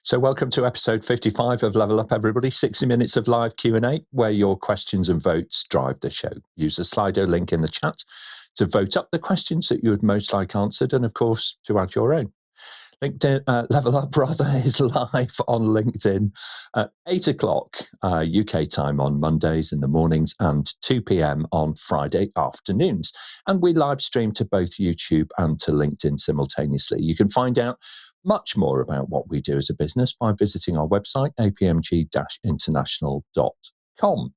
So welcome to episode 55 of Level Up, everybody. 60 minutes of live Q&A where your questions and votes drive the show. Use the Slido link in the chat to vote up the questions that you would most like answered and, of course, to add your own. LinkedIn, Level Up is live on LinkedIn at 8 o'clock UK time on Mondays in the mornings and 2 p.m. on Friday afternoons. And we live stream to both YouTube and to LinkedIn simultaneously. You can find out much more about what we do as a business by visiting our website, apmg-international.com.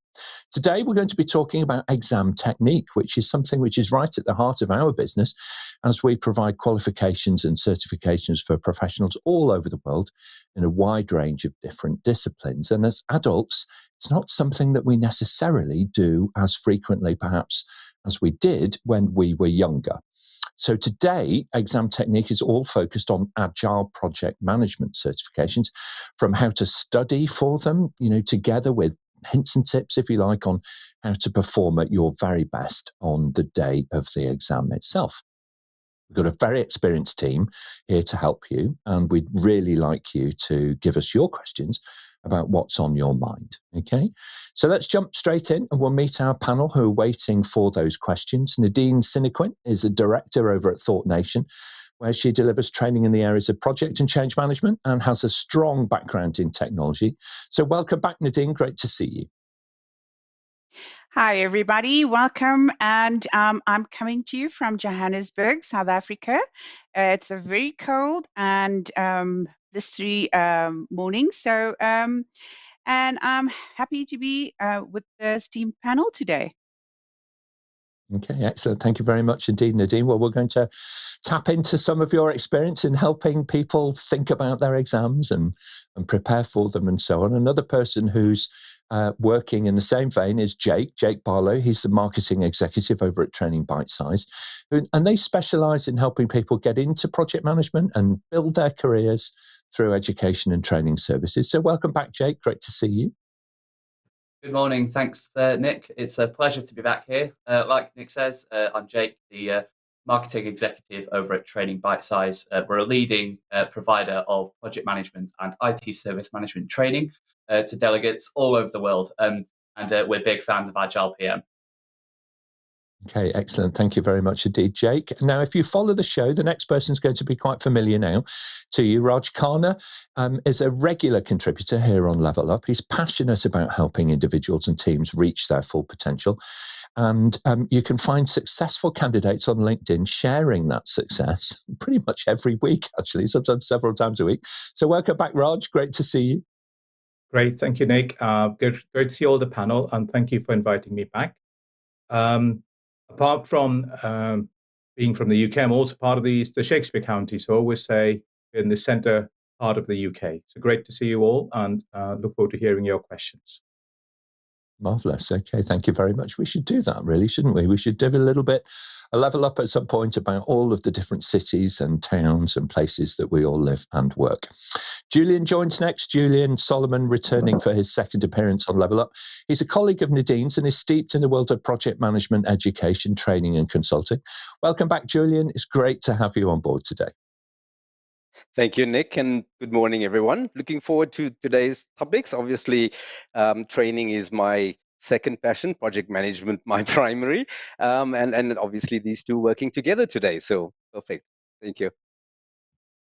Today, we're going to be talking about exam technique, which is something which is right at the heart of our business as we provide qualifications and certifications for professionals all over the world in a wide range of different disciplines. And as adults, it's not something that we necessarily do as frequently, perhaps, as we did when we were younger. So today, exam technique is all focused on Agile project management certifications, from how to study for them, together with hints and tips, if you like, on how to perform at your very best on the day of the exam itself. We've got a very experienced team here to help you, and we'd really like you to give us your questions about what's on your mind. Okay, so let's jump straight in and we'll meet our panel who are waiting for those questions. Nadine Sinequan is a director over at Thought Nation, where she delivers training in the areas of project and change management and has a strong background in technology. So welcome back, Nadine. Great to see you. Hi, everybody. Welcome. And I'm coming to you from Johannesburg, South Africa. It's a very cold and blistery morning. So, and I'm happy to be with the STEAM panel today. Okay, excellent. Thank you very much indeed, Nadine. Well, we're going to tap into some of your experience in helping people think about their exams and prepare for them and so on. Another person who's working in the same vein is Jake Barlow. He's the marketing executive over at Training ByteSize. And they specialize in helping people get into project management and build their careers through education and training services. So welcome back, Jake. Great to see you. Good morning. Thanks, Nick. It's a pleasure to be back here. Like Nick says, I'm Jake, the marketing executive over at Training ByteSize. We're a leading provider of project management and IT service management training to delegates all over the world. And we're big fans of AgilePM. Okay, excellent. Thank you very much indeed, Jake. Now, if you follow the show, the next person is going to be quite familiar now to you. Rajiv Khanna is a regular contributor here on Level Up. He's passionate about helping individuals and teams reach their full potential. And you can find successful candidates on LinkedIn sharing that success pretty much every week, actually, sometimes several times a week. So welcome back, Raj. Great to see you. Great. Thank you, Nick. Great to see all the panel, and thank you for inviting me back. Apart from being from the UK, I'm also part of the Shakespeare County, so I always say in the centre part of the UK. So great to see you all, and look forward to hearing your questions. Marvellous. Okay, thank you very much. We should do that, really, shouldn't we? We should do a level up at some point about all of the different cities and towns and places that we all live and work. Julian joins next. Julian Solomon returning for his second appearance on Level Up. He's a colleague of Nadine's and is steeped in the world of project management, education, training and consulting. Welcome back, Julian. It's great to have you on board today. Thank you, Nick, and good morning, everyone. Looking forward to today's topics. Obviously, training is my second passion, project management my primary, and obviously these two working together today. So perfect. Thank you.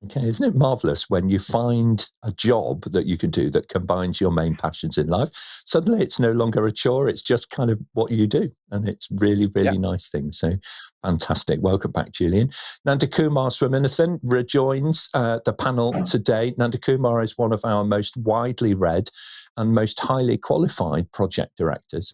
Okay, isn't it marvellous when you find a job that you can do that combines your main passions in life? Suddenly it's no longer a chore, it's just kind of what you do. And it's really, really nice thing. So fantastic. Welcome back, Julian. Nandhakumar Swaminathan rejoins the panel today. Nandhakumar is one of our most widely read and most highly qualified project directors.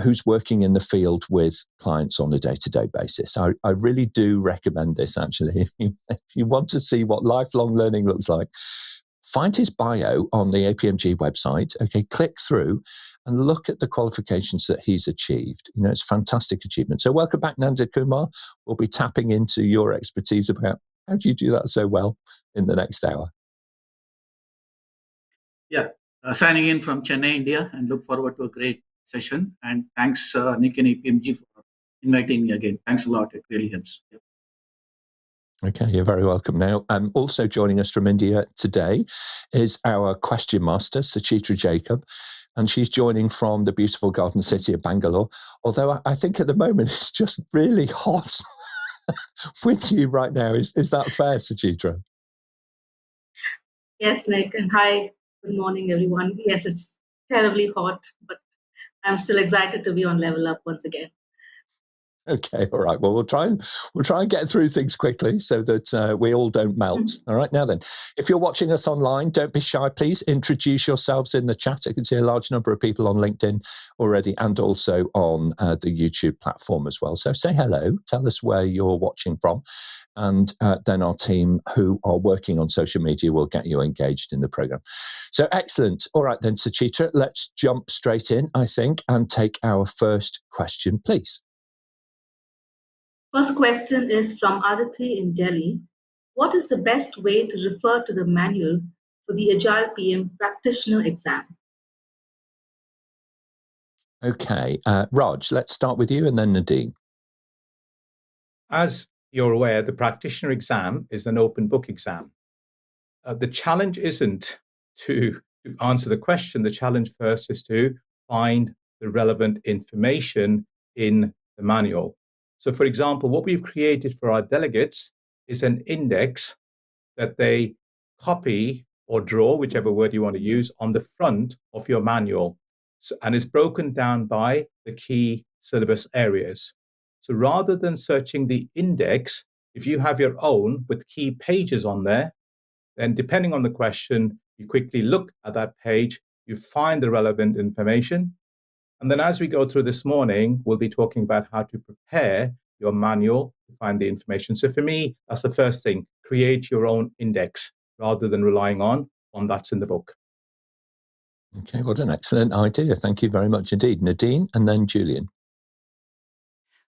Who's working in the field with clients on a day-to-day basis. I really do recommend this, actually. If you want to see what lifelong learning looks like, find his bio on the APMG website, okay, click through and look at the qualifications that he's achieved. It's a fantastic achievement. So welcome back, Nandhakumar. We'll be tapping into your expertise about how do you do that so well in the next hour. Yeah, signing in from Chennai, India, and look forward to a great session. And thanks, Nick and APMG, for inviting me again. Thanks a lot. It really helps. Yeah. Okay, you're very welcome. Now, also joining us from India today is our question master, Suchitra Jacob, and she's joining from the beautiful garden city of Bangalore, although I think at the moment it's just really hot with you right now. Is that fair, Suchitra? Yes, Nick, and hi, good morning, everyone. Yes, it's terribly hot, but I'm still excited to be on Level Up once again. Okay, all right. Well, we'll try and get through things quickly so that we all don't melt. All right, now then, if you're watching us online, don't be shy. Please introduce yourselves in the chat. I can see a large number of people on LinkedIn already, and also on the YouTube platform as well. So say hello. Tell us where you're watching from, and then our team who are working on social media will get you engaged in the program. So excellent. All right then, Suchitra, let's jump straight in, I think, and take our first question, please. First question is from Aditi in Delhi. What is the best way to refer to the manual for the AgilePM Practitioner exam? Okay, Raj, let's start with you and then Nadine. As you're aware, the practitioner exam is an open book exam. The challenge isn't to answer the question. The challenge first is to find the relevant information in the manual. So, for example, what we've created for our delegates is an index that they copy or draw, whichever word you want to use, on the front of your manual. So, and it's broken down by the key syllabus areas. So rather than searching the index, if you have your own with key pages on there, then depending on the question, you quickly look at that page, you find the relevant information. And then as we go through this morning, we'll be talking about how to prepare your manual to find the information. So for me, that's the first thing. Create your own index rather than relying on one that's in the book. Okay, what an excellent idea. Thank you very much indeed. Nadine and then Julian.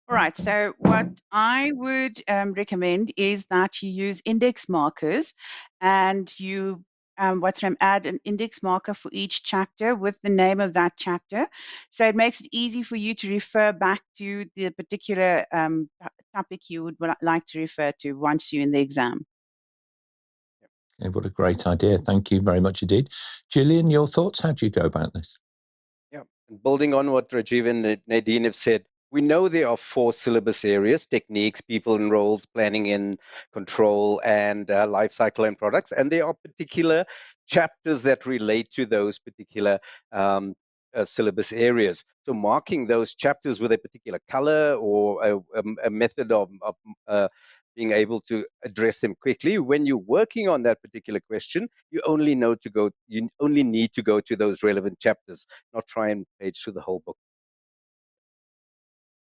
All right, so what I would recommend is that you use index markers, and you add an index marker for each chapter with the name of that chapter. So it makes it easy for you to refer back to the particular topic you would like to refer to once you're in the exam. Okay, what a great idea. Thank you very much indeed. Julian, your thoughts? How do you go about this? Yeah, building on what Rajiv and Nadine have said, we know there are 4 syllabus areas: techniques, people and roles, planning and control, and life cycle and products. And there are particular chapters that relate to those particular syllabus areas. So marking those chapters with a particular color or a method of being able to address them quickly. When you're working on that particular question, you only need to go to those relevant chapters, not try and page through the whole book.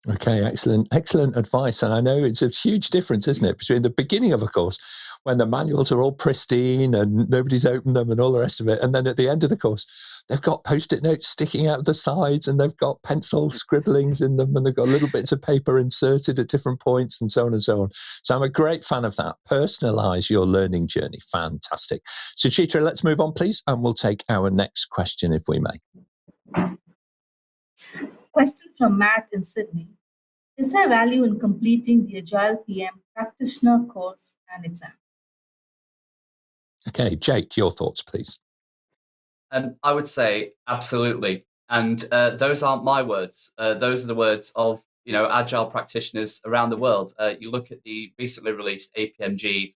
Okay, excellent advice. And I know it's a huge difference, isn't it, between the beginning of a course when the manuals are all pristine and nobody's opened them and all the rest of it, and then at the end of the course, they've got Post-it notes sticking out of the sides and they've got pencil scribblings in them and they've got little bits of paper inserted at different points and so on and so on. So I'm a great fan of that. Personalize your learning journey. Fantastic. So Suchitra, let's move on, please, and we'll take our next question if we may. Question from Matt in Sydney. Is there value in completing the AgilePM Practitioner course and exam? Okay, Jake, your thoughts, please. I would say absolutely. And those aren't my words. Those are the words of Agile practitioners around the world. You look at the recently released APMG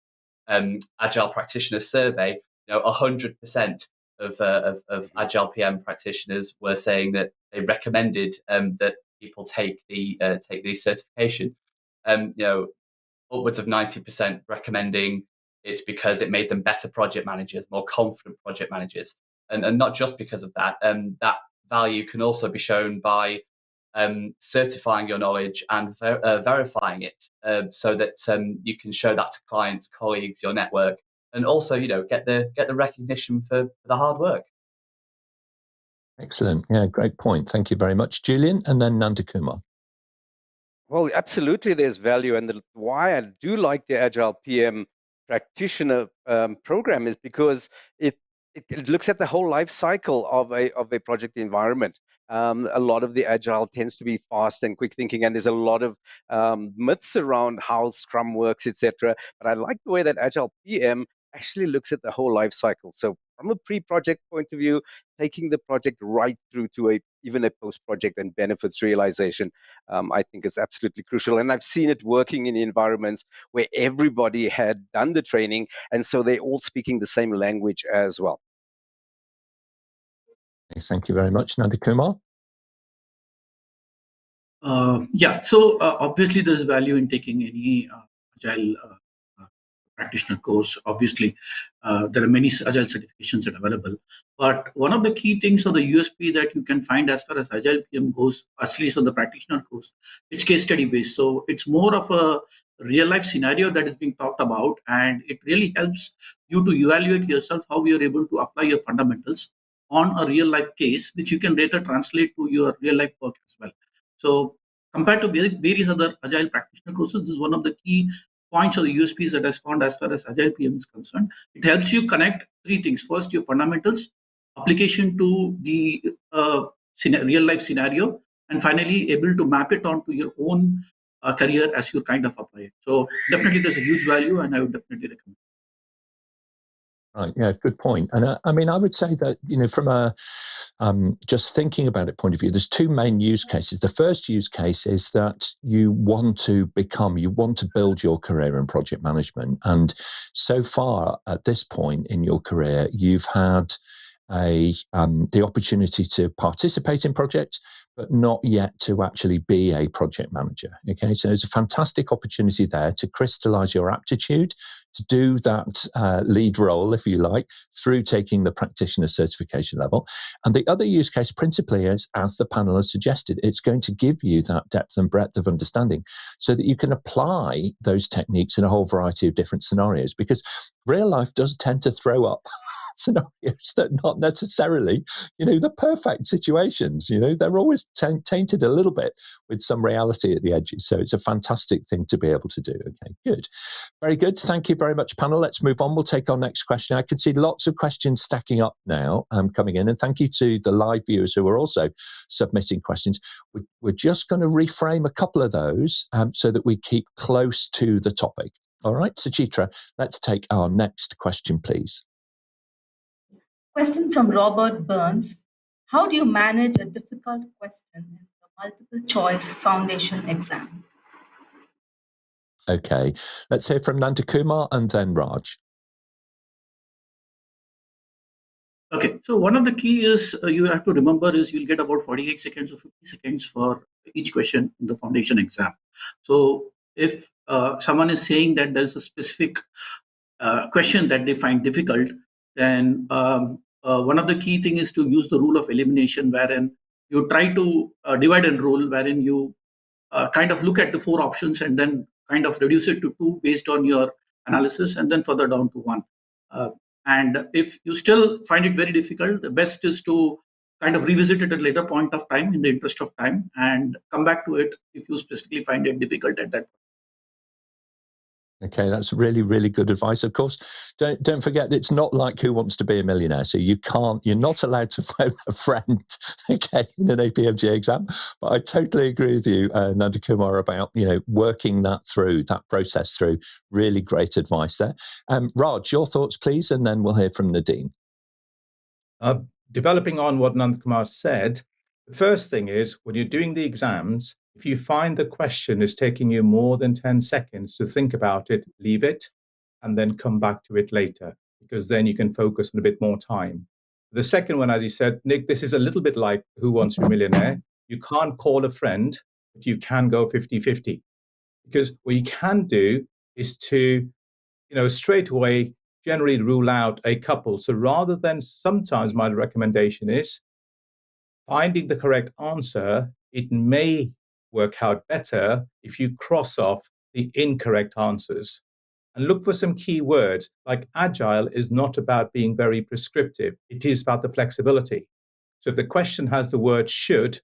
Agile Practitioner Survey. 100% of AgilePM practitioners were saying that they recommended that people take the certification. Upwards of 90% recommending it because it made them better project managers, more confident project managers, and not just because of that. That value can also be shown by certifying your knowledge and verifying it, so that you can show that to clients, colleagues, your network, and also get the recognition for the hard work. Excellent. Yeah, great point. Thank you very much, Julian, and then Nandhakumar. Well, absolutely, there's value, and why I do like the AgilePM Practitioner program is because it looks at the whole life cycle of a project environment. A lot of the Agile tends to be fast and quick thinking, and there's a lot of myths around how Scrum works, etc. But I like the way that Agile PM actually looks at the whole life cycle. So from a pre-project point of view, taking the project right through to even a post-project and benefits realization, I think is absolutely crucial. And I've seen it working in environments where everybody had done the training, and so they're all speaking the same language as well. Thank you very much, Nandhakumar. So obviously there's value in taking any Agile practitioner course. Obviously, there are many Agile certifications that are available. But one of the key things or the USP that you can find as far as Agile PM goes, at least on the practitioner course, it's case study based. So it's more of a real life scenario that is being talked about, and it really helps you to evaluate yourself how you're able to apply your fundamentals on a real life case, which you can later translate to your real life work as well. So compared to various other Agile practitioner courses, this is one of the key points or the USPs that I found as far as Agile PM is concerned. It helps you connect three things. First, your fundamentals, application to the real life scenario, and finally able to map it onto your own career as you kind of apply it. So definitely there's a huge value, and I would definitely recommend. Right. Yeah. Good point. And I mean, I would say that, from a just thinking about it point of view, there's two main use cases. The first use case is that you want to build your career in project management. And so far at this point in your career, you've had the opportunity to participate in projects, but not yet to actually be a project manager. Okay, so there's a fantastic opportunity there to crystallize your aptitude to do that lead role, if you like, through taking the practitioner certification level. And the other use case principally is, as the panel has suggested, it's going to give you that depth and breadth of understanding so that you can apply those techniques in a whole variety of different scenarios, because real life does tend to throw up scenarios that are not necessarily, the perfect situations. They're always tainted a little bit with some reality at the edges. So it's a fantastic thing to be able to do. Okay, good. Very good. Thank you very much, panel. Let's move on. We'll take our next question. I can see lots of questions stacking up now coming in. And thank you to the live viewers who are also submitting questions. We're just going to reframe a couple of those so that we keep close to the topic. All right, Suchitra, let's take our next question, please. Question from Robert Burns. How do you manage a difficult question in the multiple choice foundation exam? Okay, let's hear from Nandhakumar and then Raj. Okay, so one of the key is you have to remember is you'll get about 48 seconds or 50 seconds for each question in the foundation exam. So if someone is saying that there's a specific question that they find difficult, then one of the key things is to use the rule of elimination, wherein you try to divide and rule, wherein you kind of look at the four options and then kind of reduce it to two based on your analysis, and then further down to one. And if you still find it very difficult, the best is to kind of revisit it at a later point of time in the interest of time and come back to it if you specifically find it difficult at that point. Okay, that's really, really good advice. Of course, don't forget it's not like Who Wants to Be a Millionaire, so you're not allowed to phone a friend, okay, in an APMG exam. But I totally agree with you, Nandhakumar, about working that process through. Really great advice there. Raj, your thoughts, please, and then we'll hear from Nadine. Developing on what Nandhakumar said, the first thing is when you're doing the exams, if you find the question is taking you more than 10 seconds to think about it, leave it and then come back to it later, because then you can focus on a bit more time. The second one, as you said, Nick, this is a little bit like Who Wants to Be a Millionaire. You can't call a friend, but you can go 50-50. Because what you can do is to, straight away generally rule out a couple. So rather than, sometimes my recommendation is finding the correct answer, it may work out better if you cross off the incorrect answers and look for some key words. Like Agile is not about being very prescriptive. It is about the flexibility. So if the question has the word should,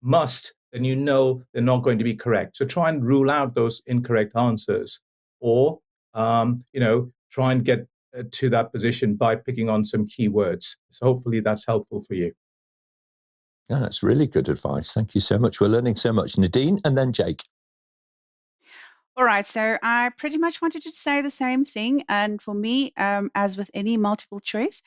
must, then they're not going to be correct. So try and rule out those incorrect answers, or try and get to that position by picking on some keywords. So hopefully that's helpful for you. Yeah, that's really good advice. Thank you so much. We're learning so much. Nadine and then Jake. All right, so I pretty much wanted to say the same thing. And for me, as with any multiple choice,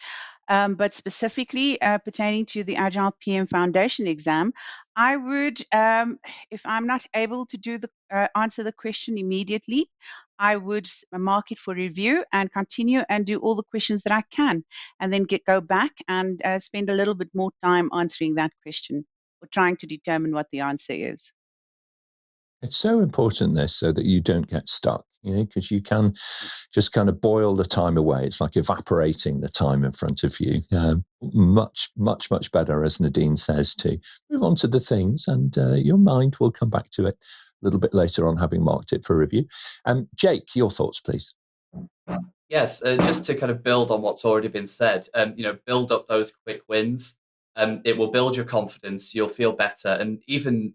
but specifically pertaining to the Agile PM Foundation exam, I would, if I'm not able to do the answer the question immediately, I would mark it for review and continue and do all the questions that I can, and then go back and spend a little bit more time answering that question or trying to determine what the answer is. It's so important this so that you don't get stuck, because you can just kind of boil the time away. It's like evaporating the time in front of you. Much, much, much better, as Nadine says, to move on to the things, and your mind will come back to it a little bit later on, having marked it for review. Jake, your thoughts, please. Yes, just to kind of build on what's already been said, build up those quick wins. It will build your confidence. You'll feel better, and even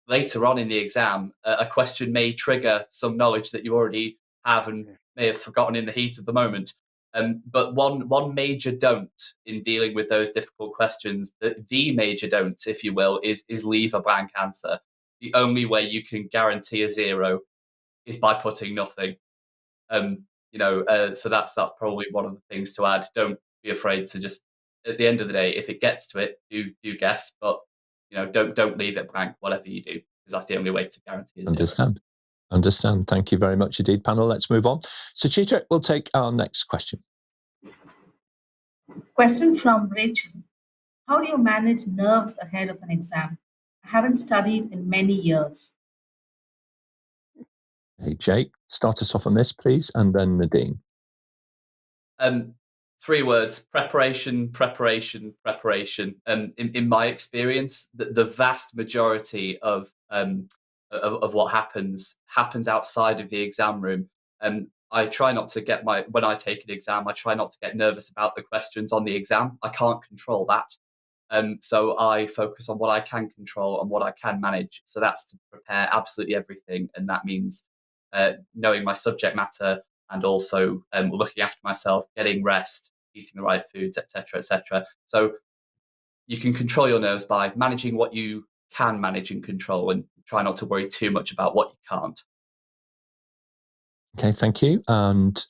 later on in the exam, a question may trigger some knowledge that you already have and may have forgotten in the heat of the moment. But one major don't in dealing with those difficult questions, the major don't, if you will, is leave a blank answer. The only way you can guarantee a 0 is by putting nothing. So that's probably one of the things to add. Don't be afraid to just, at the end of the day, if it gets to it, do guess, but don't leave it blank, whatever you do, because that's the only way to guarantee it. Understand. Thank you very much indeed, panel. Let's move on. Suchitra, we'll take our next question. Question from Rachel. How do you manage nerves ahead of an exam? I haven't studied in many years. Hey, Jake, start us off on this, please, and then Nadine. 3 words: preparation, preparation, preparation. In my experience, the vast majority of what happens outside of the exam room. I try not to get when I take an exam, I try not to get nervous about the questions on the exam. I can't control that. So I focus on what I can control and what I can manage. So that's to prepare absolutely everything. And that means knowing my subject matter, and also looking after myself, getting rest, eating the right foods, etc., etc. So you can control your nerves by managing what you can manage and control, and try not to worry too much about what you can't. Okay, thank you. And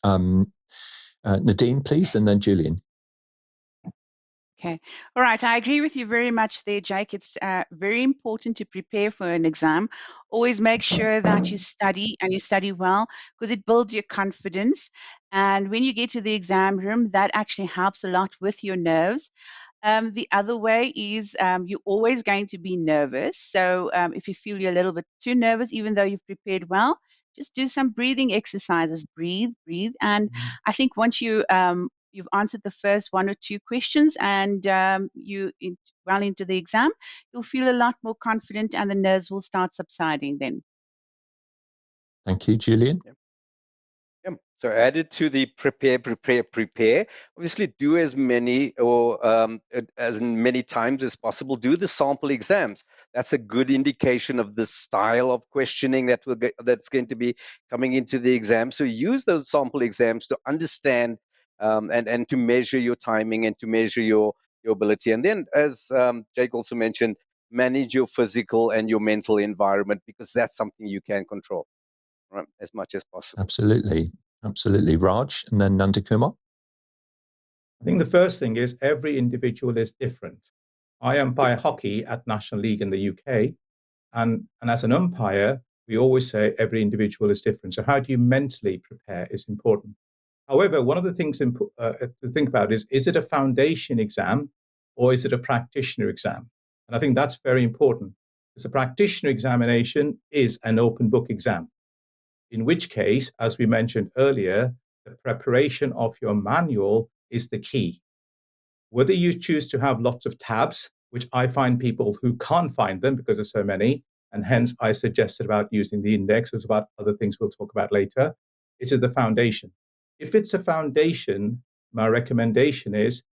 Nadine, please, and then Julian. Okay. All right. I agree with you very much there, Jake. It's very important to prepare for an exam. Always make sure that you study, and you study well, because it builds your confidence. And when you get to the exam room, that actually helps a lot with your nerves. The other way is you're always going to be nervous. So if you feel you're a little bit too nervous, even though you've prepared well, just do some breathing exercises. Breathe. And I think once you've answered the first 1 or 2 questions, and well into the exam, you'll feel a lot more confident, and the nerves will start subsiding then. Thank you, Julian. Yeah. So added to the prepare. Obviously, do as many times as possible. Do the sample exams. That's a good indication of the style of questioning that's going to be coming into the exam. So use those sample exams to understand and to measure your timing and to measure your ability. And then, as Jake also mentioned, manage your physical and your mental environment, because that's something you can control, right, as much as possible. Absolutely. Raj, and then Nandhakumar. I think the first thing is every individual is different. I umpire hockey at National League in the UK, and as an umpire, we always say every individual is different. So how do you mentally prepare is important. However, one of the things to think about is it a foundation exam or is it a practitioner exam? And I think that's very important, because a practitioner examination is an open book exam, in which case, as we mentioned earlier, the preparation of your manual is the key. Whether you choose to have lots of tabs, which I find people who can't find them because there's so many, and hence I suggested about using the index. It's about other things we'll talk about later. It's the foundation. If it's a foundation, my recommendation is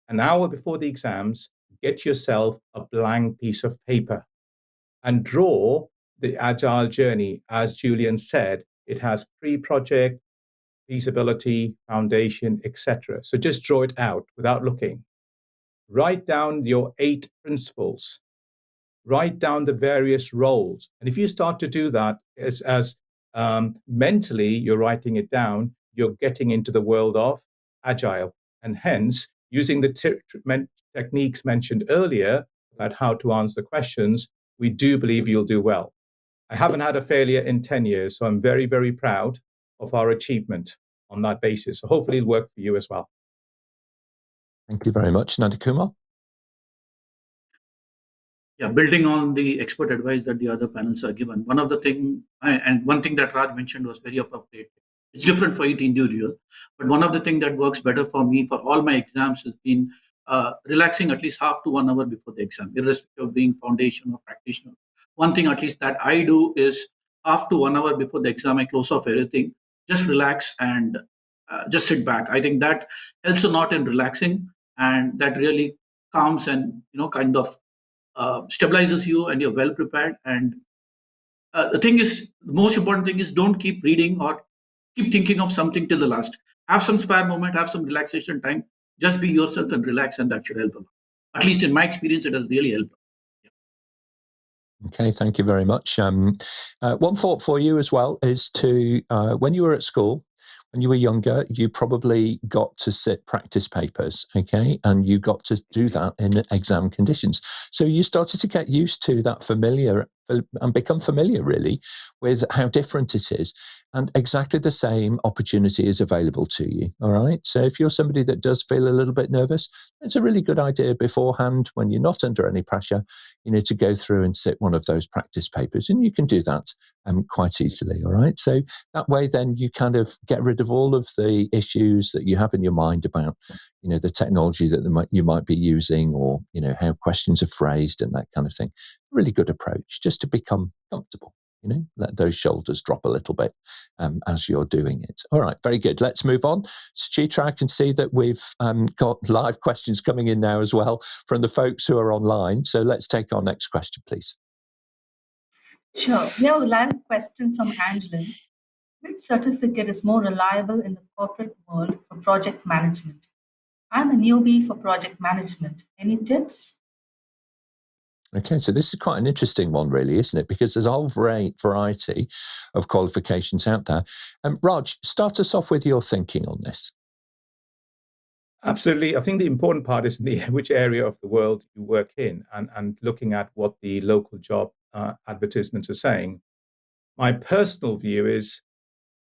an hour before the exams, get yourself a blank piece of paper and draw the Agile journey. As Julian said, it has pre-project, feasibility, foundation, etc. So just draw it out without looking. Write down your 8 principles. write down the various roles. And if you start to do that as mentally you're writing it down, you're getting into the world of Agile. And hence, using the techniques mentioned earlier about how to answer questions, we do believe you'll do well. I haven't had a failure in 10 years, so I'm very, very proud of our achievement on that basis. So hopefully it'll work for you as well. Thank you very much. Nandhakumar? Yeah, building on the expert advice that the other panels are given, one thing that Raj mentioned was very appropriate. It's different for each individual, but one of the things that works better for me for all my exams has been relaxing at least half to 1 hour before the exam, irrespective of being foundation or practitioner. One thing at least that I do is half to 1 hour before the exam, I close off everything, just relax and just sit back. I think that helps a lot in relaxing, and that really calms and kind of stabilizes you, and you're well prepared. And the most important thing is don't keep reading or keep thinking of something till the last. Have some spare moment, have some relaxation time. Just be yourself and relax, and that should help a lot. At least in my experience, it has really helped. Okay, thank you very much. One thought for you as well is to, when you were at school, when you were younger, you probably got to sit practice papers, okay? And you got to do that in exam conditions. So you started to get used to that and become familiar really with how different it is. And exactly the same opportunity is available to you, all right? So if you're somebody that does feel a little bit nervous, it's a really good idea beforehand, when you're not under any pressure, to go through and sit one of those practice papers. And you can do that quite easily, all right? So that way then you kind of get rid of all of the issues that you have in your mind about, the technology that you might be using, or, how questions are phrased and that kind of thing. Really good approach, just to become comfortable, let those shoulders drop a little bit as you're doing it. All right, very good. Let's move on. Suchitra, I can see that we've got live questions coming in now as well from the folks who are online. So let's take our next question, please. Sure. We have a live question from Angela. Which certificate is more reliable in the corporate world for project management? I'm a newbie for project management. Any tips? Okay, so this is quite an interesting one, really, isn't it? Because there's a whole variety of qualifications out there. Raj, start us off with your thinking on this. Absolutely. I think the important part is which area of the world you work in, and looking at what the local job advertisements are saying. My personal view is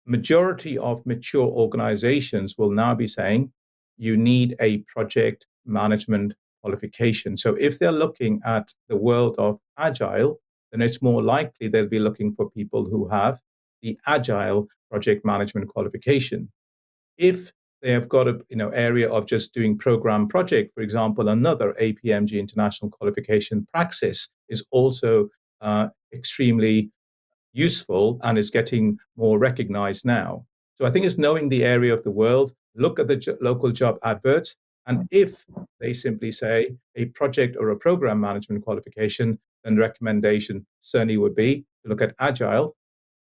majority of mature organizations will now be saying you need a project management qualification. So if they're looking at the world of Agile, then it's more likely they'll be looking for people who have the Agile project management qualification. If they have got a area of just doing program project, for example, another APMG International qualification, Praxis, is also extremely useful and is getting more recognized now. So I think it's knowing the area of the world, look at the local job adverts, and if they simply say a project or a program management qualification, then the recommendation certainly would be to look at Agile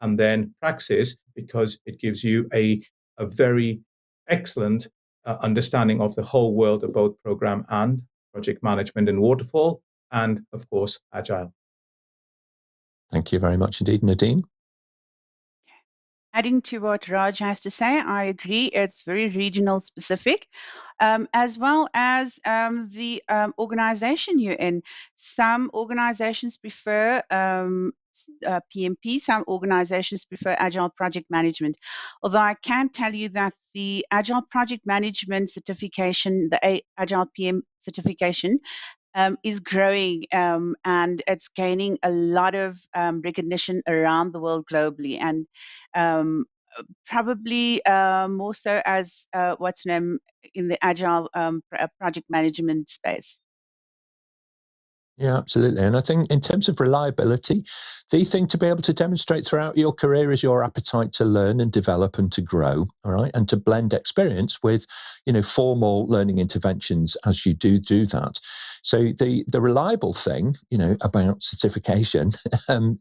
and then Praxis, because it gives you a very excellent understanding of the whole world of both program and project management in waterfall, and of course, Agile. Thank you very much indeed. Nadine? Adding to what Raj has to say, I agree. It's very regional specific, as well as the organization you're in. Some organizations prefer PMP, some organizations prefer Agile Project Management. Although I can tell you that the Agile Project Management certification, the AgilePM certification, is growing, and it's gaining a lot of recognition around the world globally, and probably more so as in the Agile project management space. Yeah, absolutely. And I think in terms of reliability, the thing to be able to demonstrate throughout your career is your appetite to learn and develop and to grow, all right, and to blend experience with, formal learning interventions as you do that. So the reliable thing, about certification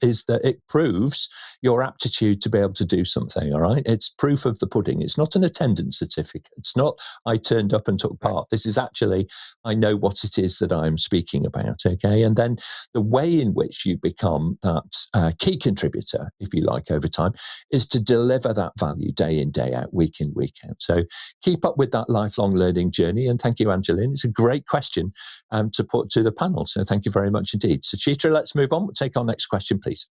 is that it proves your aptitude to be able to do something, all right? It's proof of the pudding. It's not an attendance certificate. It's not I turned up and took part. This is actually I know what it is that I'm speaking about, okay? okay? And then the way in which you become that key contributor, if you like, over time, is to deliver that value day in, day out, week in, week out. So keep up with that lifelong learning journey. And thank you, Angeline. It's a great question to put to the panel. So thank you very much indeed. Suchitra, let's move on. We'll take our next question, please.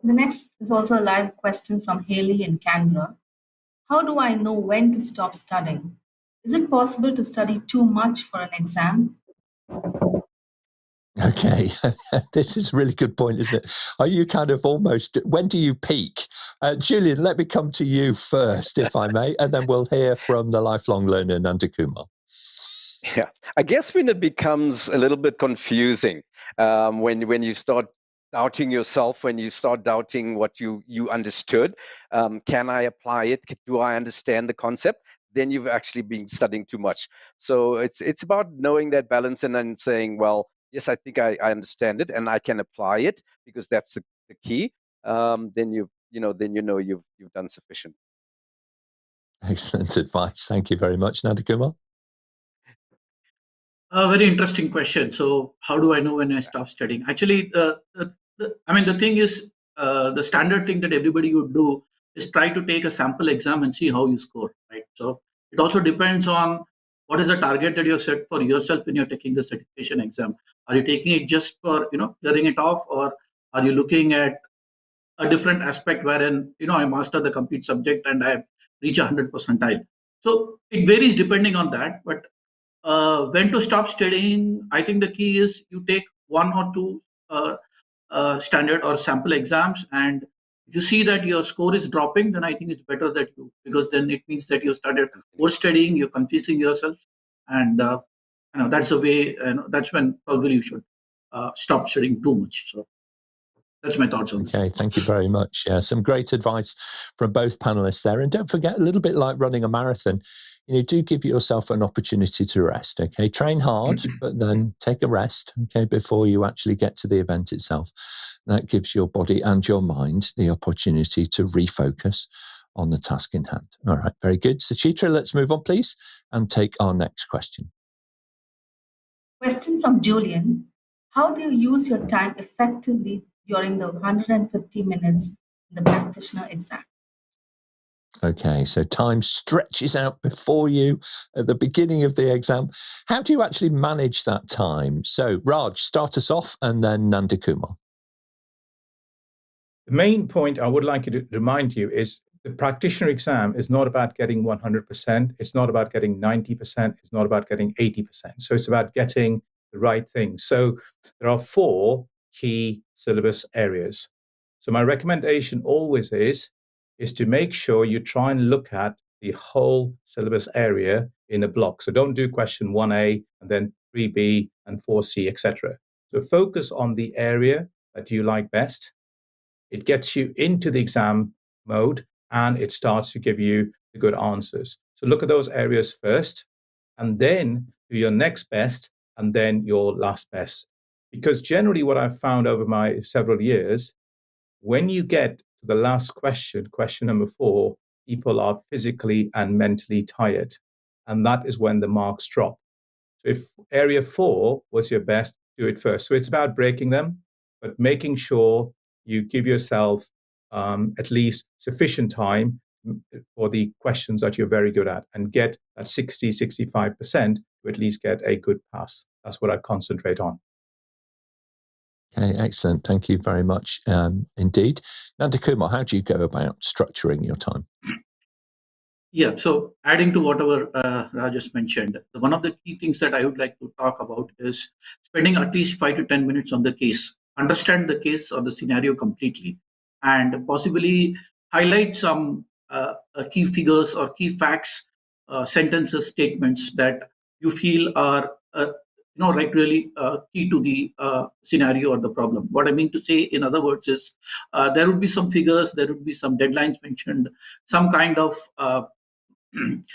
The next is also a live question from Haley in Canberra. How do I know when to stop studying? Is it possible to study too much for an exam? Okay, this is a really good point, isn't it? Are you kind of almost, when do you peak? Julian, let me come to you first, if I may, and then we'll hear from the lifelong learner, Nandhakumar. Yeah, I guess when it becomes a little bit confusing, when you start doubting yourself, when you start doubting what you understood, can I apply it? Do I understand the concept? Then you've actually been studying too much. So it's about knowing that balance and then saying, well, yes, I think I understand it and I can apply it, because that's the key. Then you've done sufficient. Excellent advice. Thank you very much, Nandhakumar. A very interesting question. So, how do I know when I stop studying? Actually, the thing is, the standard thing that everybody would do is try to take a sample exam and see how you score, right? So, it also depends on what is the target that you have set for yourself when you're taking the certification exam. Are you taking it just for clearing it off, or are you looking at a different aspect wherein I master the complete subject and I reach 100 percentile? So it varies depending on that, but when to stop studying, I think the key is you take one or two standard or sample exams, and if you see that your score is dropping, then I think it's better that because then it means that you started overstudying, you're confusing yourself, and that's the way. That's when probably you should stop studying too much. So that's my thoughts on this. Okay, thank you very much. Yeah, some great advice from both panelists there. And don't forget, a little bit like running a marathon, do give yourself an opportunity to rest, okay? Train hard, but then take a rest, okay, before you actually get to the event itself. That gives your body and your mind the opportunity to refocus on the task in hand. All right, very good. Suchitra, let's move on, please, and take our next question. Question from Julian. How do you use your time effectively during the 150 minutes in the practitioner exam? Okay, so time stretches out before you at the beginning of the exam. How do you actually manage that time? So, Raj, start us off, and then Nandhakumar. The main point I would like to remind you is the practitioner exam is not about getting 100%. It's not about getting 90%. It's not about getting 80%. So it's about getting the right thing. So there are 4 key syllabus areas. So my recommendation always is to make sure you try and look at the whole syllabus area in a block. So don't do question 1A and then 3B and 4C, etc. So focus on the area that you like best. It gets you into the exam mode and it starts to give you the good answers. So look at those areas first, and then do your next best and then your last best. Because generally what I've found over my several years, when you get to the last question, question number 4, people are physically and mentally tired. And that is when the marks drop. So if area 4 was your best, do it first. So it's about breaking them, but making sure you give yourself at least sufficient time for the questions that you're very good at and get that 60-65% to at least get a good pass. That's what I concentrate on. Okay, excellent. Thank you very much indeed. Nandhakumar, how do you go about structuring your time? Yeah, so adding to whatever Raj just mentioned, one of the key things that I would like to talk about is spending at least 5 to 10 minutes on the case. Understand the case or the scenario completely, and possibly highlight some key figures or key facts, sentences, statements that you feel are really key to the scenario or the problem. What I mean to say, in other words, is there would be some figures, there would be some deadlines mentioned, some kind of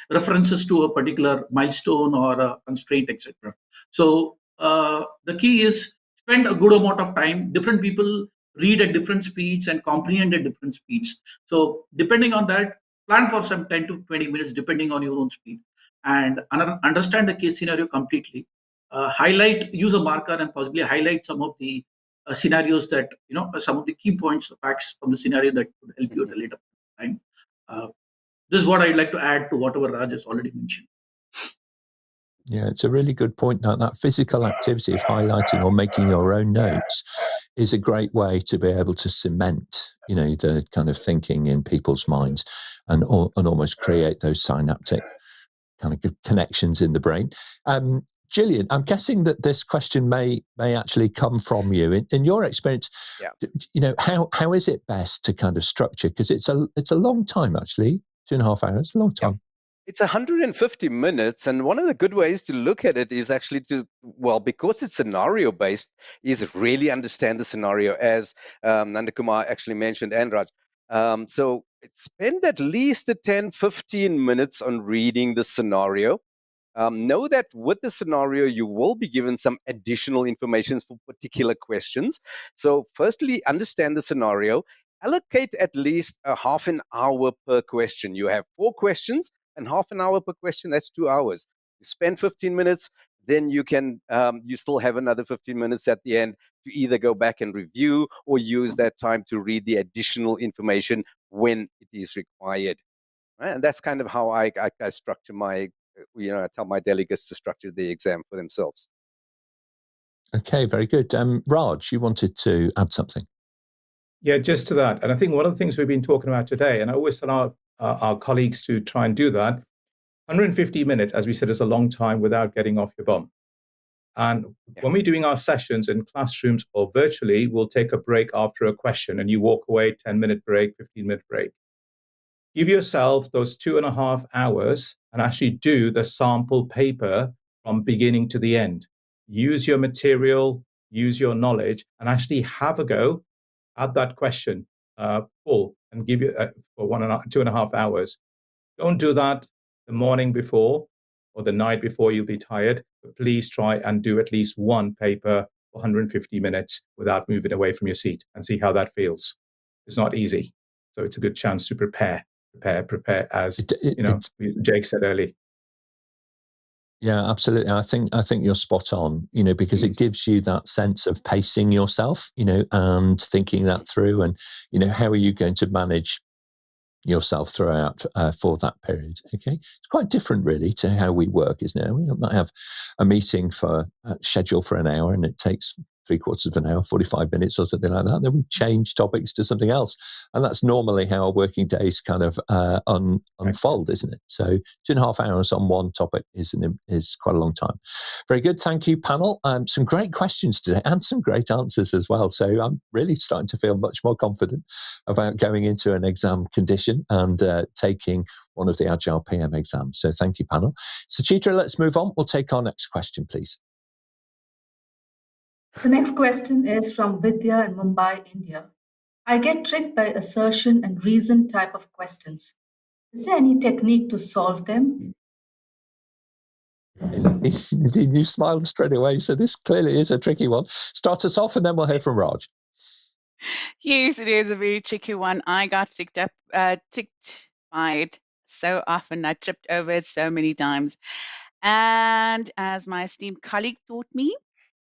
references to a particular milestone or a constraint, etc. So the key is spend a good amount of time. Different people read at different speeds and comprehend at different speeds. So depending on that, plan for some 10 to 20 minutes depending on your own speed, and understand the case scenario completely. use a marker and possibly highlight some of the scenarios that, some of the key points, facts from the scenario that could help you at a later time. This is what I'd like to add to whatever Raj has already mentioned. Yeah, it's a really good point. That physical activity of highlighting or making your own notes is a great way to be able to cement, the kind of thinking in people's minds and almost create those synaptic kind of connections in the brain. Julian, I'm guessing that this question may actually come from you. In your experience, how is it best to kind of structure? Because it's a long time, actually, 2.5 hours, a long time. Yeah. It's 150 minutes, and one of the good ways to look at it is actually because it's scenario-based, is really understand the scenario, as Nandhakumar actually mentioned, and Raj. So spend at least 10-15 minutes on reading the scenario. Know that with the scenario, you will be given some additional information for particular questions. So firstly, understand the scenario. Allocate at least a half an hour per question. You have 4 questions, and half an hour per question, that's 2 hours. You spend 15 minutes, then you can you still have another 15 minutes at the end to either go back and review or use that time to read the additional information when it is required. Right? And that's kind of how I structure my, I tell my delegates to structure the exam for themselves. Okay, very good. Raj, you wanted to add something? Yeah, just to that. And I think one of the things we've been talking about today, and I always tell our colleagues to try and do that, 150 minutes, as we said, is a long time without getting off your bum. And when we're doing our sessions in classrooms or virtually, we'll take a break after a question and you walk away, 10-minute break, 15-minute break. Give yourself those 2.5 hours and actually do the sample paper from beginning to the end. Use your material, use your knowledge, and actually have a go at that question full and give you for 2.5 hours. Don't do that the morning before or the night before, you'll be tired. But please try and do at least one paper for 150 minutes without moving away from your seat and see how that feels. It's not easy. So it's a good chance to prepare as Jake said earlier. Yeah, absolutely. I think you're spot on, because it gives you that sense of pacing yourself, and thinking that through and, how are you going to manage yourself throughout for that period. Okay, it's quite different really to how we work, isn't it? We might have a meeting for scheduled for an hour and it takes 3/4 of an hour, 45 minutes or something like that. Then we change topics to something else, and that's normally how our working days kind of unfold, isn't it? So 2.5 hours on one topic is quite a long time. Very good, thank you, panel. Some great questions today and some great answers as well. So I'm really starting to feel much more confident about going into an exam condition and taking one of the Agile PM exams. So thank you, panel. Suchitra, let's move on. We'll take our next question, please. The next question is from Vidya in Mumbai, India. I get tricked by assertion and reason type of questions. Is there any technique to solve them? You smiled straight away, so this clearly is a tricky one. Start us off and then we'll hear from Raj. Yes, it is a very tricky one. I got ticked by it so often. I tripped over it so many times. And as my esteemed colleague taught me,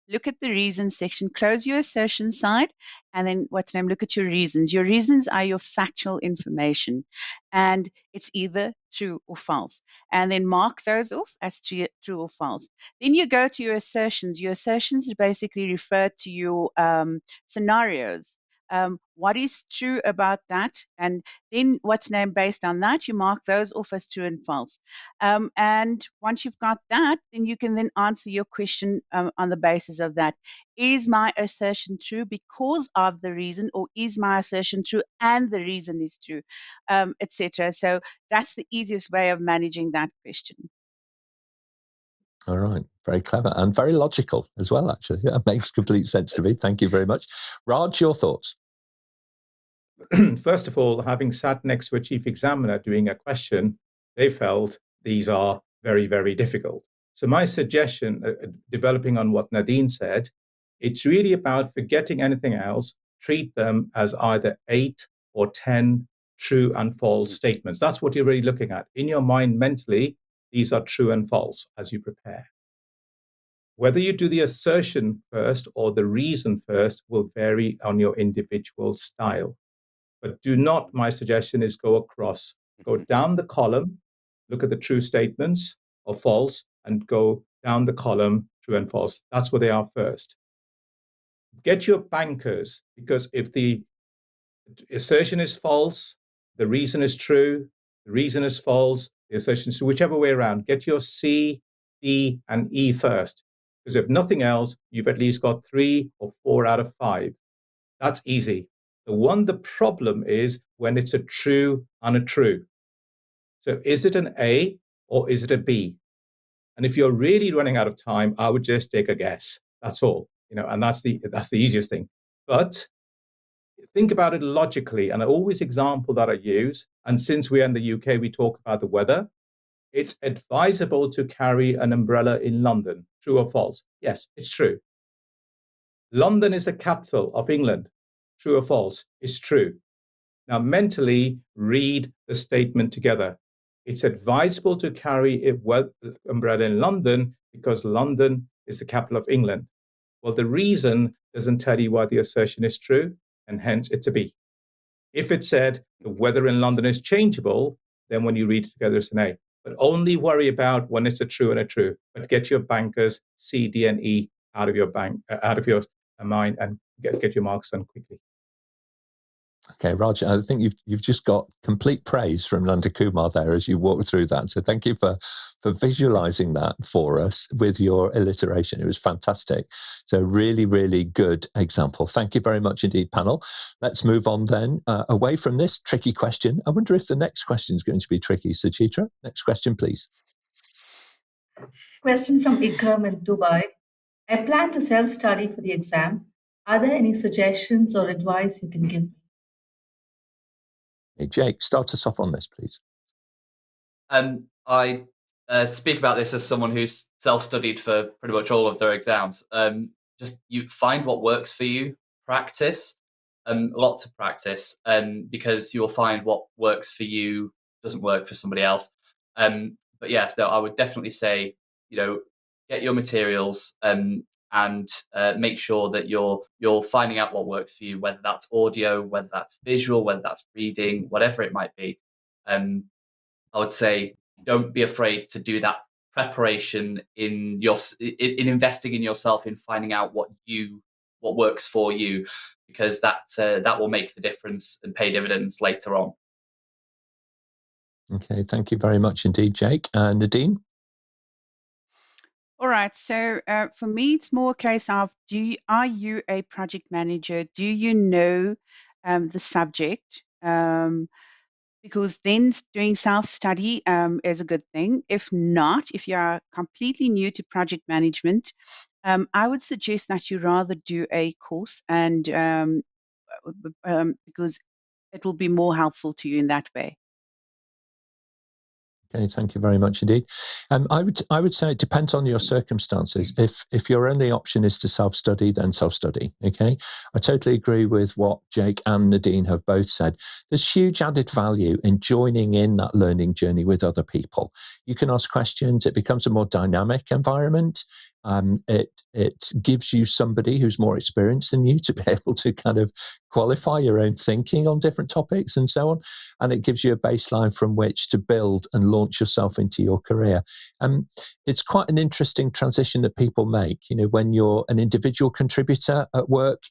look at the reasons section, close your assertion side, and then look at your reasons. Your reasons are your factual information, and it's either true or false. And then mark those off as true or false. Then you go to your assertions. Your assertions basically refer to your scenarios. What is true about that? And then based on that, you mark those off as true and false. And once you've got that, then you can then answer your question on the basis of that. Is my assertion true because of the reason, or is my assertion true and the reason is true, etc. So that's the easiest way of managing that question. All right, very clever and very logical as well, actually. That makes complete sense to me. Thank you very much. Raj, your thoughts? First of all, having sat next to a chief examiner doing a question, they felt these are very, very difficult. So my suggestion, developing on what Nadine said, it's really about forgetting anything else, treat them as either 8 or 10 true and false statements. That's what you're really looking at. In your mind, mentally, these are true and false as you prepare. Whether you do the assertion first or the reason first will vary on your individual style. But do not, my suggestion is go across, go down the column, look at the true statements or false, and go down the column, true and false. That's where they are first. Get your bankers, because if the assertion is false, the reason is true, the reason is false, the assertion is true, whichever way around, get your C, D, and E first. Because if nothing else, you've at least got 3 or 4 out of 5. That's easy. The problem is when it's a true and a true. So is it an A or is it a B? And if you're really running out of time, I would just take a guess. That's all, and that's the easiest thing. But think about it logically, and I always example that I use. And since we're in the UK, we talk about the weather. It's advisable to carry an umbrella in London. True or false? Yes, it's true. London is the capital of England. True or false? It's true. Now, mentally read the statement together. It's advisable to carry an umbrella in London because London is the capital of England. Well, the reason doesn't tell you why the assertion is true, and hence it's a B. If it said the weather in London is changeable, then when you read it together, it's an A. But only worry about when it's a true and a true. But get your bankers C, D, and E out of your mind and get your marks done quickly. Okay, Raj, I think you've just got complete praise from Nandhakumar there as you walk through that. So thank you for visualizing that for us with your alliteration. It was fantastic. So really, really good example. Thank you very much indeed, panel. Let's move on then away from this tricky question. I wonder if the next question is going to be tricky. Suchitra, next question, please. Question from Ikram in Dubai. I plan to self-study for the exam. Are there any suggestions or advice you can give me? Hey, Jake, start us off on this, please. I speak about this as someone who's self-studied for pretty much all of their exams. Just you find what works for you, practice, lots of practice, because you'll find what works for you doesn't work for somebody else. But yes, no, I would definitely say, get your materials and make sure that you're finding out what works for you, whether that's audio, whether that's visual, whether that's reading, whatever it might be. I would say don't be afraid to do that preparation in investing in yourself, in finding out what works for you, because that will make the difference and pay dividends later on. Okay, thank you very much indeed, Jake. Nadine? All right. So for me, it's more a case of are you a project manager? Do you know the subject? Because then doing self-study is a good thing. If not, if you are completely new to project management, I would suggest that you rather do a course, and because it will be more helpful to you in that way. Okay, thank you very much indeed. I would say it depends on your circumstances. If your only option is to self-study, then self-study. Okay, I totally agree with what Jake and Nadine have both said. There's huge added value in joining in that learning journey with other people. You can ask questions. It becomes a more dynamic environment. It gives you somebody who's more experienced than you to be able to kind of qualify your own thinking on different topics and so on. And it gives you a baseline from which to build and launch yourself into your career. It's quite an interesting transition that people make. When you're an individual contributor at work,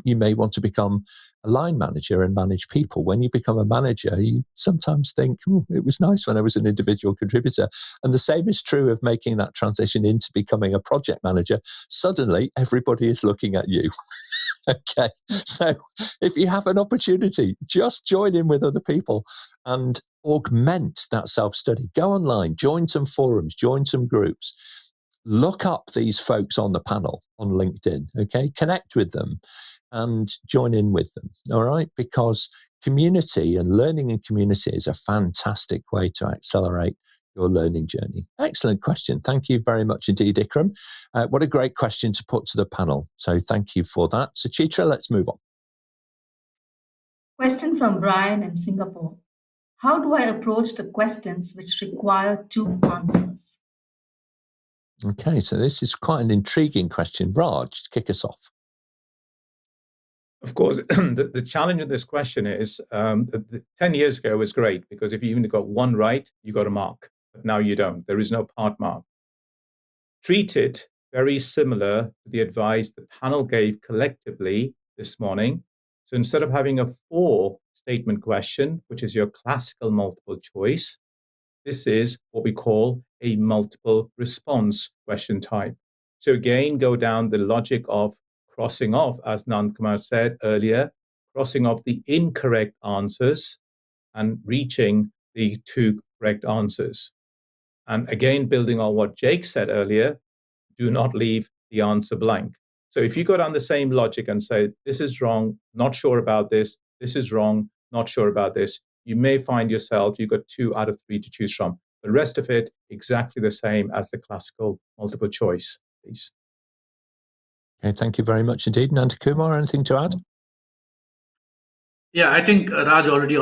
you may want to become a line manager and manage people. When you become a manager, you sometimes think, it was nice when I was an individual contributor. And the same is true of making that transition into becoming a project manager. Suddenly, everybody is looking at you. Okay, so if you have an opportunity, just join in with other people and augment that self-study. Go online, join some forums, join some groups. Look up these folks on the panel on LinkedIn, okay? Connect with them and join in with them, all right? Because community and learning in community is a fantastic way to accelerate your learning journey. Excellent question. Thank you very much indeed, Ikram. What a great question to put to the panel. So thank you for that. Suchitra, let's move on. Question from Brian in Singapore. How do I approach the questions which require 2 answers? Okay, so this is quite an intriguing question. Raj, kick us off. Of course, the challenge of this question is 10 years ago was great because if you even got one right, you got a mark. But now you don't. There is no part mark. Treat it very similar to the advice the panel gave collectively this morning. So instead of having a 4-statement question, which is your classical multiple choice, this is what we call a multiple response question type. So again, go down the logic of crossing off, as Nandhakumar said earlier, crossing off the incorrect answers and reaching the 2 correct answers. And again, building on what Jake said earlier, do not leave the answer blank. So if you go down the same logic and say, this is wrong, not sure about this is wrong, not sure about this, you may find yourself, you've got 2 out of 3 to choose from. The rest of it, exactly the same as the classical multiple choice, please. Okay, thank you very much indeed. Nandhakumar, anything to add? Yeah, I think Raj already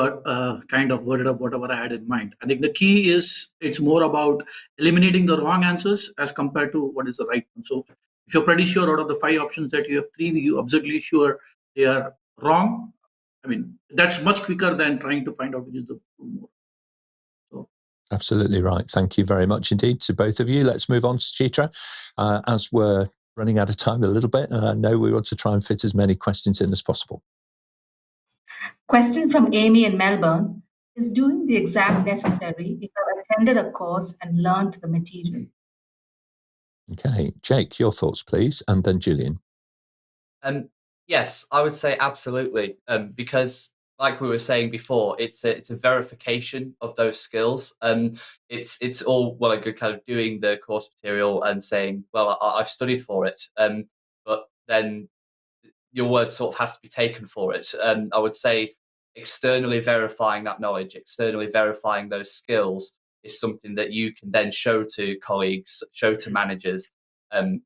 kind of worded up whatever I had in mind. I think the key is it's more about eliminating the wrong answers as compared to what is the right one. So if you're pretty sure out of the 5 options that you have 3, you're absolutely sure they are wrong. I mean, that's much quicker than trying to find out which is the 2 more. So. Absolutely right. Thank you very much indeed to both of you. Let's move on to Suchitra. As we're running out of time a little bit, and I know we want to try and fit as many questions in as possible. Question from Amy in Melbourne. Is doing the exam necessary if I've attended a course and learned the material? Okay, Jake, your thoughts, please, and then Julian. Yes, I would say absolutely, because like we were saying before, it's a verification of those skills. It's all well and good kind of doing the course material and saying, well, I've studied for it, but then your word sort of has to be taken for it. I would say externally verifying that knowledge, externally verifying those skills is something that you can then show to colleagues, show to managers, and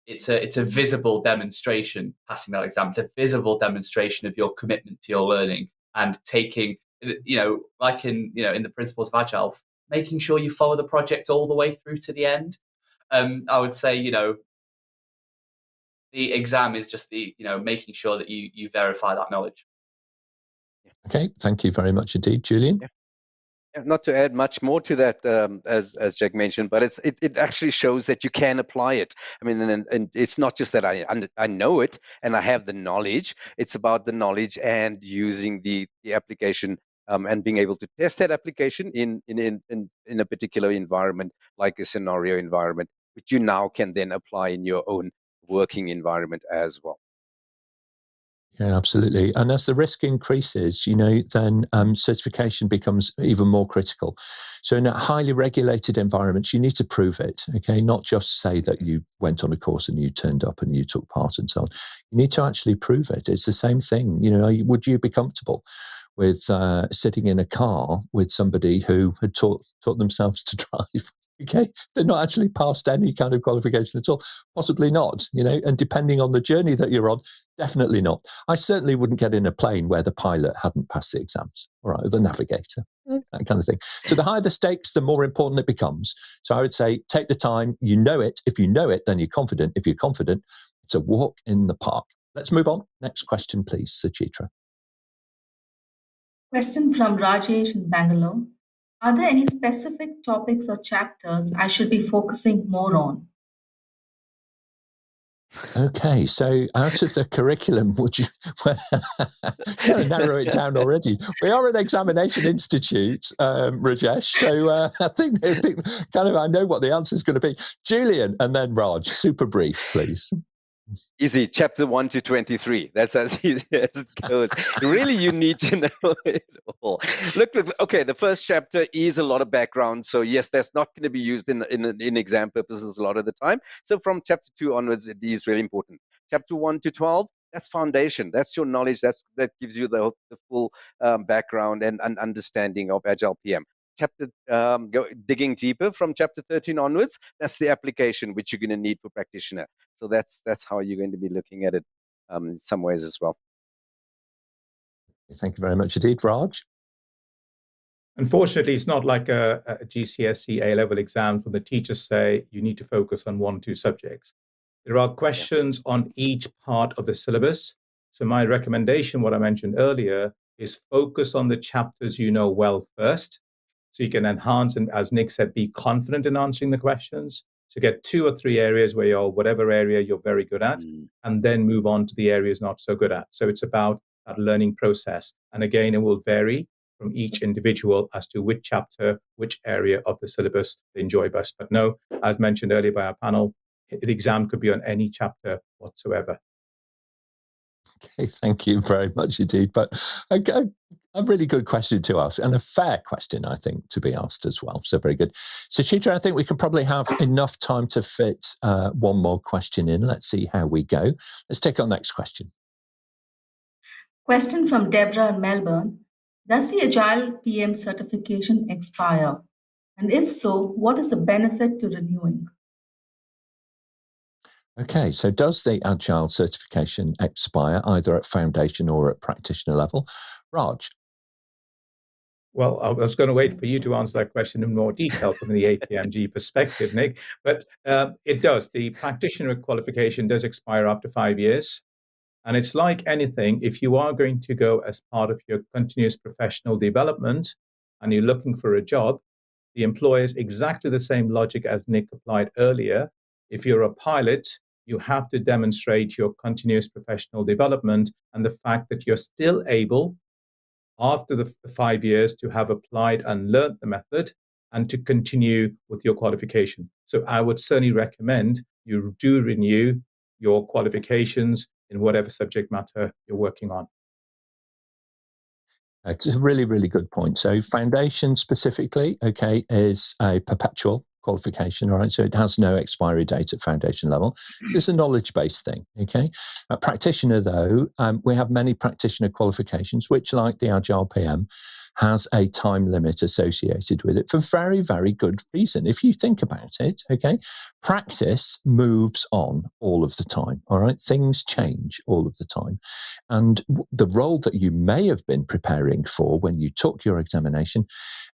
it's a visible demonstration. Passing that exam, it's a visible demonstration of your commitment to your learning and taking, like in in the principles of Agile, making sure you follow the project all the way through to the end. I would say the exam is just the making sure that you verify that knowledge. Okay, thank you very much indeed, Julian. Yeah. Not to add much more to that, as Jack mentioned, but it actually shows that you can apply it. I mean, and it's not just that I know it and I have the knowledge. It's about the knowledge and using the application and being able to test that application in a particular environment, like a scenario environment, which you now can then apply in your own working environment as well. Yeah, absolutely. And as the risk increases, then certification becomes even more critical. So in a highly regulated environments, you need to prove it, okay? Not just say that you went on a course and you turned up and you took part and so on. You need to actually prove it. It's the same thing. Would you be comfortable with sitting in a car with somebody who had taught themselves to drive? Okay, they're not actually passed any kind of qualification at all. Possibly not, and depending on the journey that you're on, definitely not. I certainly wouldn't get in a plane where the pilot hadn't passed the exams, all right, or the navigator, that kind of thing. So the higher the stakes, the more important it becomes. So I would say take the time, you know it. If you know it, then you're confident. If you're confident, it's a walk in the park. Let's move on. Next question, please, Suchitra. Question from Rajesh in Bangalore. Are there any specific topics or chapters I should be focusing more on? Okay, so out of the curriculum, would you kind of narrow it down already? We are an examination institute, Rajesh, so I think kind of I know what the answer is going to be. Julian and then Raj, super brief, please. Easy, chapter 1 to 23. That's as easy as it goes. Really, you need to know it all. Look, okay, the first chapter is a lot of background. So yes, that's not going to be used in exam purposes a lot of the time. So from chapter 2 onwards, it is really important. Chapter 1 to 12, that's foundation. That's your knowledge. That gives you the full background and understanding of Agile PM. Chapter digging deeper from chapter 13 onwards, that's the application which you're going to need for practitioner. So that's how you're going to be looking at it in some ways as well. Thank you very much indeed, Raj. Unfortunately, it's not like a GCSE A-level exam where the teachers say you need to focus on 1 or 2 subjects. There are questions on each part of the syllabus. So my recommendation, what I mentioned earlier, is focus on the chapters you know well first, so you can enhance and, as Nick said, be confident in answering the questions. So get 2 or 3 areas where you're, whatever area you're very good at, and then move on to the areas not so good at. So it's about that learning process. And again, it will vary from each individual as to which chapter, which area of the syllabus they enjoy best. But no, as mentioned earlier by our panel, the exam could be on any chapter whatsoever. Okay, thank you very much indeed. But okay, a really good question to ask, and a fair question, I think, to be asked as well. So very good. Suchitra, I think we can probably have enough time to fit one more question in. Let's see how we go. Let's take our next question. Question from Deborah in Melbourne. Does the Agile PM certification expire? And if so, what is the benefit to renewing? Okay, so does the Agile certification expire either at foundation or at practitioner level? Raj? Well, I was going to wait for you to answer that question in more detail from the APMG perspective, Nick, but it does. The practitioner qualification does expire after 5 years. And it's like anything, if you are going to go as part of your continuous professional development and you're looking for a job, the employer is exactly the same logic as Nick applied earlier. If you're a pilot, you have to demonstrate your continuous professional development and the fact that you're still able, after the 5 years, to have applied and learned the method and to continue with your qualification. So I would certainly recommend you do renew your qualifications in whatever subject matter you're working on. It's a really, really good point. So foundation specifically, okay, is a perpetual qualification, all right? So it has no expiry date at foundation level. It's a knowledge-based thing, okay? At practitioner, though, we have many practitioner qualifications, which, like the Agile PM, has a time limit associated with it for very, very good reason. If you think about it, okay, practice moves on all of the time, all right? Things change all of the time. And the role that you may have been preparing for when you took your examination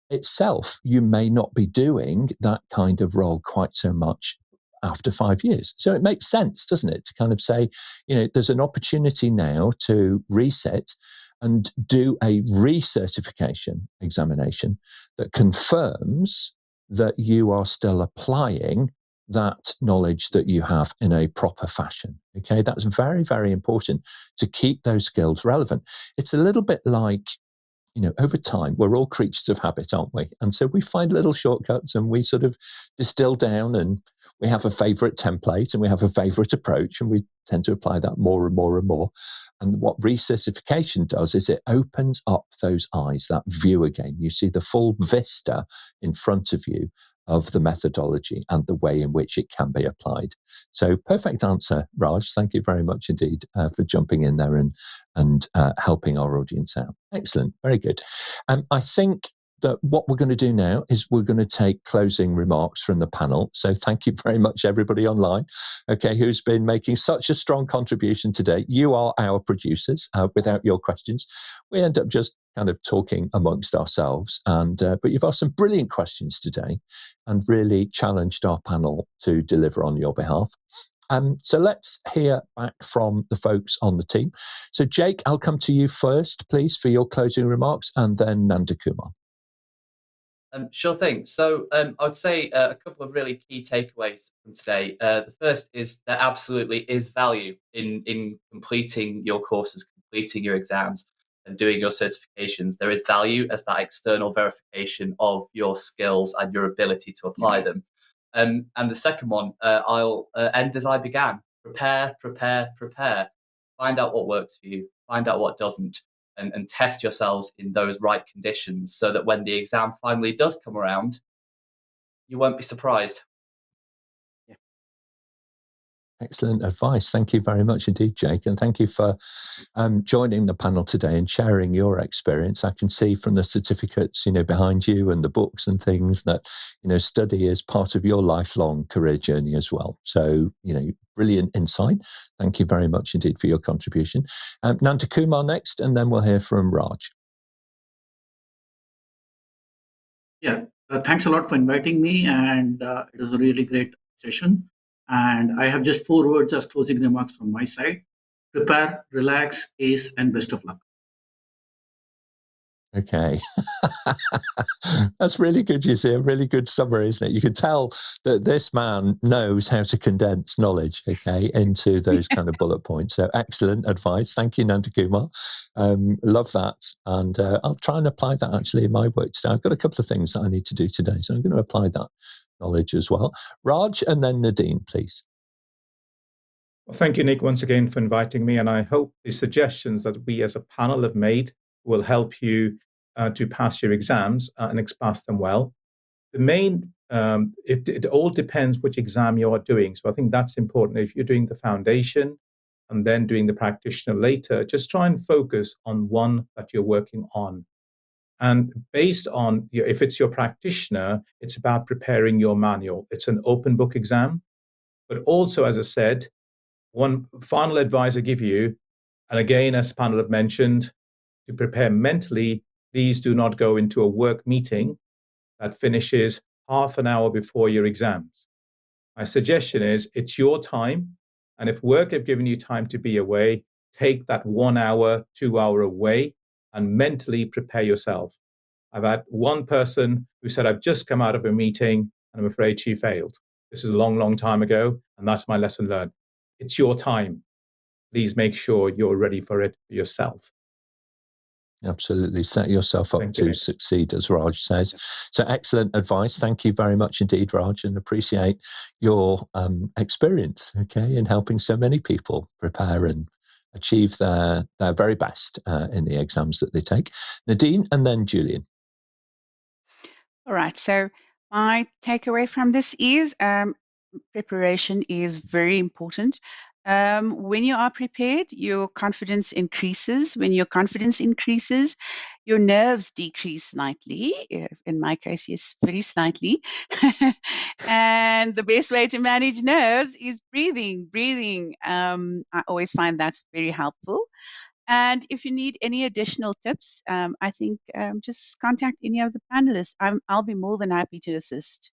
itself, you may not be doing that kind of role quite so much after 5 years. So it makes sense, doesn't it, to kind of say, you know, there's an opportunity now to reset and do a recertification examination that confirms that you are still applying that knowledge that you have in a proper fashion. Okay, that's very, very important to keep those skills relevant. It's a little bit like, you know, over time, we're all creatures of habit, aren't we? And so we find little shortcuts and we sort of distill down, and we have a favorite template and we have a favorite approach, and we tend to apply that more and more and more. And what recertification does is it opens up those eyes, that view again. You see the full vista in front of you of the methodology and the way in which it can be applied. So perfect answer, Raj. Thank you very much indeed for jumping in there and helping our audience out. Excellent. Very good. I think that what we're going to do now is we're going to take closing remarks from the panel. So thank you very much, everybody online, okay, who's been making such a strong contribution today. You are our producers. Without your questions, we end up just kind of talking amongst ourselves. And but you've asked some brilliant questions today and really challenged our panel to deliver on your behalf. So let's hear back from the folks on the team. So Jake, I'll come to you first, please, for your closing remarks, and then Nandhakumar. Sure thing. So I would say a couple of really key takeaways from today. The first is there absolutely is value in completing your courses, completing your exams, and doing your certifications. There is value as that external verification of your skills and your ability to apply them. And the second one, I'll end as I began. Prepare, prepare, prepare. Find out what works for you. Find out what doesn't. And test yourselves in those right conditions so that when the exam finally does come around, you won't be surprised. Yeah. Excellent advice. Thank you very much indeed, Jake. And thank you for joining the panel today and sharing your experience. I can see from the certificates, you know, behind you and the books and things that, you know, study is part of your lifelong career journey as well. So, you know, brilliant insight. Thank you very much indeed for your contribution. Nandhakumar next, and then we'll hear from Raj. Yeah, thanks a lot for inviting me, and it was a really great session. And I have just 4 words as closing remarks from my side: prepare, relax, ace, and best of luck. Okay. That's really good, you see, a really good summary, isn't it? You can tell that this man knows how to condense knowledge, okay, into those kind of bullet points. So excellent advice. Thank you, Nandhakumar. Love that. And I'll try and apply that actually in my work today. I've got a couple of things that I need to do today, so I'm going to apply that knowledge as well. Raj and then Nadine, please. Well, thank you, Nick, once again for inviting me. And I hope the suggestions that we as a panel have made will help you to pass your exams and pass them well. The main, it all depends which exam you are doing. So I think that's important. If you're doing the foundation and then doing the practitioner later, just try and focus on one that you're working on. And based on, if it's your practitioner, it's about preparing your manual. It's an open book exam. But also, as I said, one final advice I give you, and again, as panel have mentioned, to prepare mentally, please do not go into a work meeting that finishes half an hour before your exams. My suggestion is it's your time. And if work have given you time to be away, take that 1 hour, 2 hour away and mentally prepare yourself. I've had one person who said, I've just come out of a meeting and I'm afraid she failed. This is a long, long time ago. And that's my lesson learned. It's your time. Please make sure you're ready for it yourself. Absolutely. Set yourself up to succeed, as Raj says. So excellent advice. Thank you very much indeed, Raj, and appreciate your experience, okay, in helping so many people prepare and achieve their very best in the exams that they take. Nadine and then Julian. All right. So my takeaway from this is preparation is very important. When you are prepared, your confidence increases. When your confidence increases, your nerves decrease slightly. In my case, yes, very slightly. And the best way to manage nerves is breathing. I always find that's very helpful. And if you need any additional tips, I think just contact any of the panelists. I'll be more than happy to assist.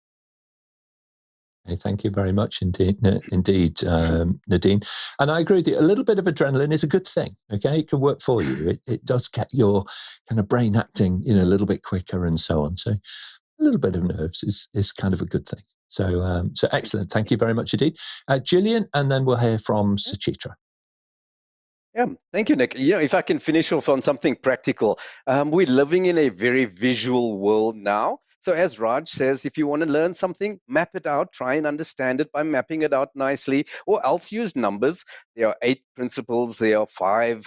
Okay, thank you very much indeed, Nadine. And I agree with you. A little bit of adrenaline is a good thing. Okay, it can work for you. It does get your kind of brain acting, a little bit quicker and so on. So a little bit of nerves is kind of a good thing. So excellent. Thank you very much indeed, Julian. And then we'll hear from Suchitra. Yeah, thank you, Nick. If I can finish off on something practical, we're living in a very visual world now. So as Raj says, if you want to learn something, map it out, try and understand it by mapping it out nicely, or else use numbers. There are 8 principles, there are 5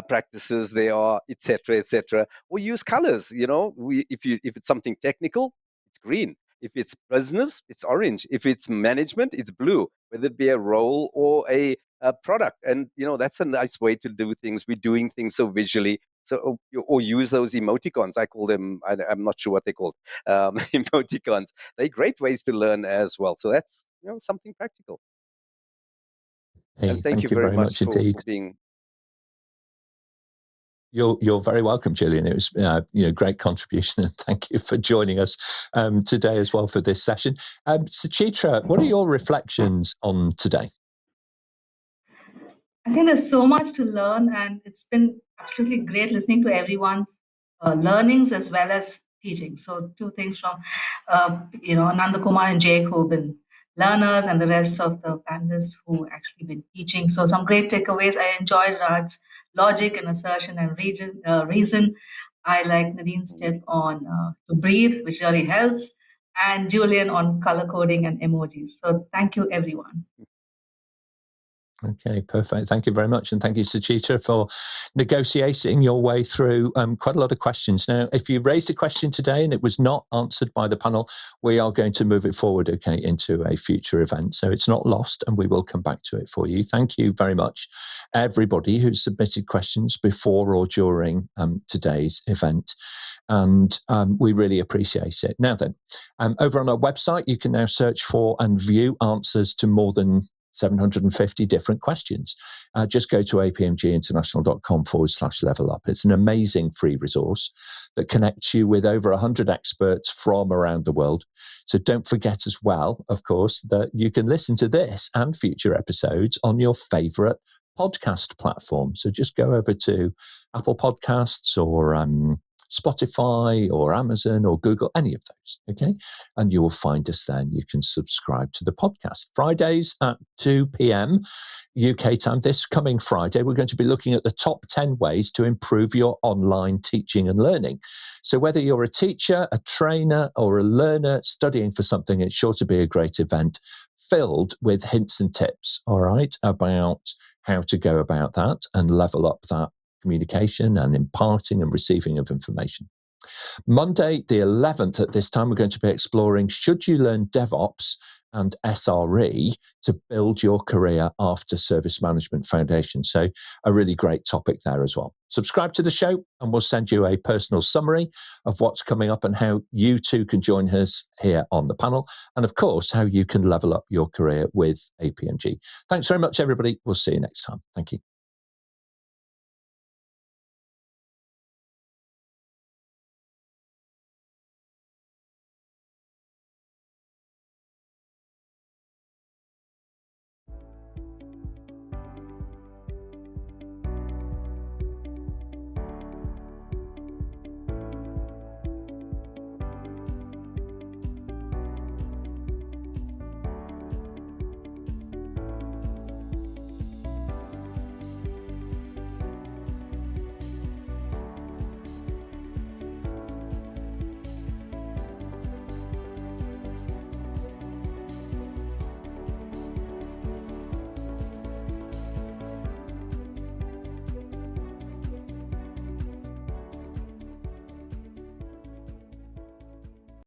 practices, there are etc. Or use colors. If it's something technical, it's green. If it's business, it's orange. If it's management, it's blue, whether it be a role or a product. And that's a nice way to do things. We're doing things so visually. So or use those emoticons. I call them, I'm not sure what they're called, emoticons. They're great ways to learn as well. So that's something practical. Hey, and thank you very much indeed. For being. You're very welcome, Julian. It was great contribution, and thank you for joining us today as well for this session. Suchitra, what are your reflections on today? I think there's so much to learn, and it's been absolutely great listening to everyone's learnings as well as teaching. So 2 things from Nandhakumar and Jake, who've been learners, and the rest of the panelists who actually been teaching. So some great takeaways. I enjoyed Raj's logic and assertion and reason. I like Nadine's tip on to breathe, which really helps, and Julian on color coding and emojis. So thank you, everyone. Okay, perfect. Thank you very much. And thank you, Suchitra, for negotiating your way through quite a lot of questions. Now, if you raised a question today and it was not answered by the panel, we are going to move it forward, okay, into a future event. So it's not lost, and we will come back to it for you. Thank you very much, everybody who submitted questions before or during today's event. And we really appreciate it. Now then, over on our website, you can now search for and view answers to more than 750 different questions. Just go to apmginternational.com/level up. It's an amazing free resource that connects you with over 100 experts from around the world. So don't forget as well, of course, that you can listen to this and future episodes on your favorite podcast platform. So just go over to Apple Podcasts or Spotify or Amazon or Google, any of those, okay? And you will find us then. You can subscribe to the podcast. Fridays at 2 p.m. UK time. This coming Friday, we're going to be looking at the top 10 ways to improve your online teaching and learning. So whether you're a teacher, a trainer, or a learner studying for something, it's sure to be a great event filled with hints and tips, all right, about how to go about that and level up that communication and imparting and receiving of information. Monday, the 11th, at this time, we're going to be exploring, should you learn DevOps and SRE to build your career after Service Management Foundation? So a really great topic there as well. Subscribe to the show and we'll send you a personal summary of what's coming up and how you too can join us here on the panel. And of course, how you can level up your career with APMG. Thanks very much, everybody. We'll see you next time. Thank you.